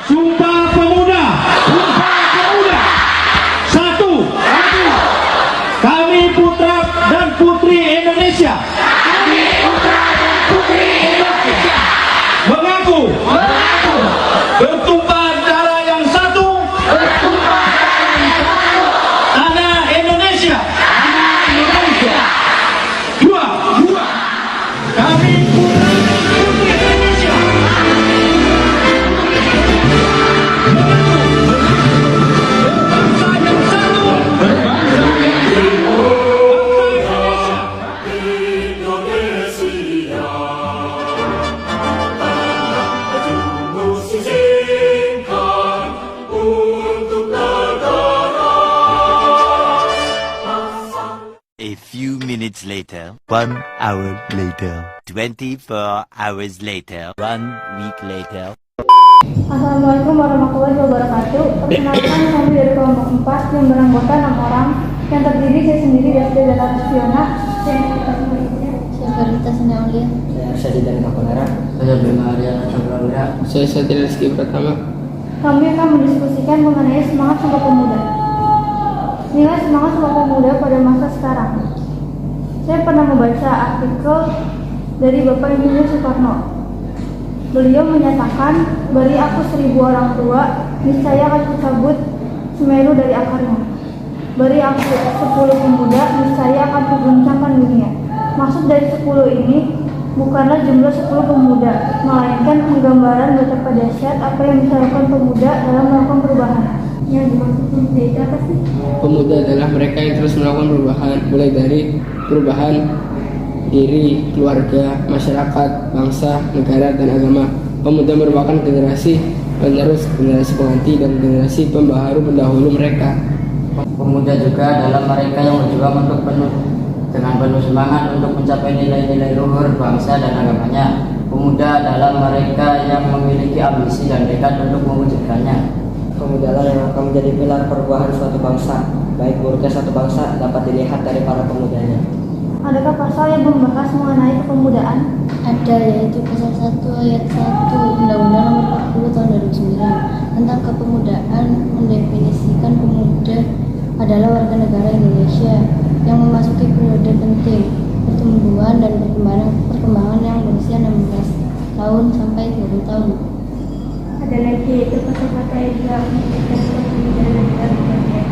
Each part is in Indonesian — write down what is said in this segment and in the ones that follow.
Sumpah Pemuda. Satu. Kami putra dan putri Indonesia. Mengaku bertumpah darah yang satu. Tanah Indonesia. Dua. Kami putra dan putri Indonesia. A few minutes later, 1 hour later, 24 hours later, 1 week later. Assalamualaikum warahmatullahi wabarakatuh. Perkenalkan, kami dari kelompok 4 yang beranggota 6 orang yang terdiri saya sendiri dari Data Fiona, saya Verita Senaulia, Saya Arsyadi dari Kaponera. Saya Bima Ariana Chandrawira. Saya Satya Rizky Pratama. Kami akan mendiskusikan mengenai semangat Sumpah Pemuda. Nilai semangat Sumpah Pemuda pada masa sekarang. Saya pernah membaca artikel dari Bapak Insinyur Soekarno. Beliau menyatakan, beri aku 1000 orang tua, niscaya akan kucabut Semeru dari akarnya. Beri aku 10 pemuda, niscaya akan kuguncangkan dunia. Maksud dari 10 ini bukanlah jumlah 10 pemuda, melainkan penggambaran betapa dahsyat apa yang bisa dilakukan pemuda dalam melakukan perubahan. Yang dimaksud pemuda itu apa sih? Pemuda adalah mereka yang terus melakukan perubahan, mulai dari perubahan diri, keluarga, masyarakat, bangsa, negara, dan agama. Pemuda merupakan generasi penerus, generasi pengganti, dan generasi pembaharu pendahulu mereka. Pemuda juga adalah mereka yang berjuang untuk dengan penuh semangat untuk mencapai nilai-nilai luhur bangsa dan agamanya. Pemuda adalah mereka yang memiliki ambisi dan tekad untuk mewujudkannya. Pemuda adalah yang akan menjadi pilar perubahan suatu bangsa. Baik buruknya suatu bangsa dapat dilihat dari para pemudanya. Adakah pasal yang membahas mengenai kepemudaan? Ada, yaitu pasal 1 ayat 1 Undang-Undang Nomor 40 Tahun 2009 tentang kepemudaan mendefinisikan pemuda adalah warga negara Indonesia yang memasuki periode penting pertumbuhan dan perkembangan yang berusia 16 tahun sampai 20 tahun. Ada lagi yaitu kata-kata yang juga menyebutkan kepemudaan adalah sebagai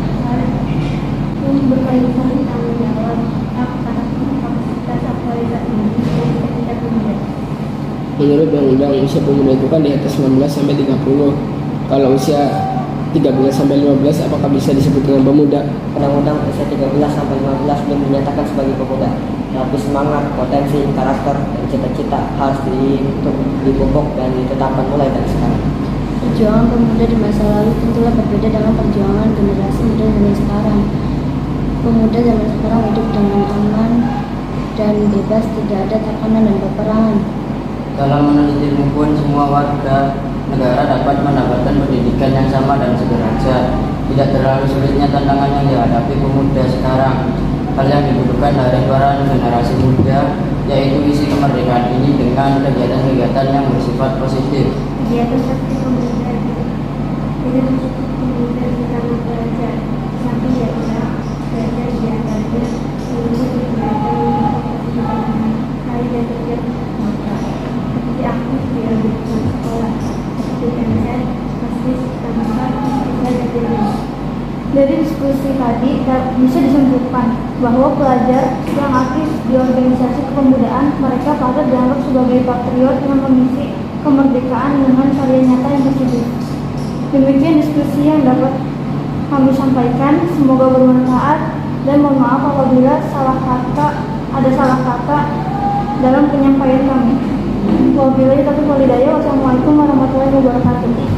yang berkaitan tanggung jawab, kapasitas, aktualisasi diri, dan cita-cita pemuda. Menurut Undang-Undang usia pemuda itu kan di atas 19 sampai 30. Kalau usia 13 sampai 15 apakah bisa disebut dengan pemuda? Undang-Undang usia 13 sampai 15 belum dinyatakan sebagai pemuda. Tapi semangat, potensi, karakter, dan cita-cita harus dipupuk dan ditetapkan mulai dari sekarang. Perjuangan pemuda di masa lalu tentulah berbeda dengan perjuangan generasi muda zaman sekarang. Pemuda zaman sekarang hidup dengan aman dan bebas, tidak ada tekanan dan peperangan. Dalam meneliti ilmu pun semua warga negara dapat mendapatkan pendidikan yang sama dan sederajat. Tidak terlalu sulitnya tantangan yang dihadapi pemuda sekarang. Hal yang dibutuhkan dari para generasi muda yaitu isi kemerdekaan ini dengan kegiatan-kegiatan yang bersifat positif. Kegiatan seperti pemuda tidak cukup pemuda kita belajar, tapi ya belajar di atasnya untuk kegiatan hari dan kerja maka seperti aktif di lingkungan sekolah, seperti MSN, PASIS, Tambahan, dan lainnya. Dari diskusi tadi bisa disimpulkan bahwa pelajar yang aktif di organisasi kepemudaan mereka patut dianggap sebagai patriot yang mengisi kemerdekaan dengan karya nyata yang positif. Demikian diskusi yang dapat kami sampaikan, semoga bermanfaat dan mohon maaf apabila ada salah kata dalam penyampaian kami. Wabillahi taufiq wal hidayah. Wassalamualaikum warahmatullahi wabarakatuh.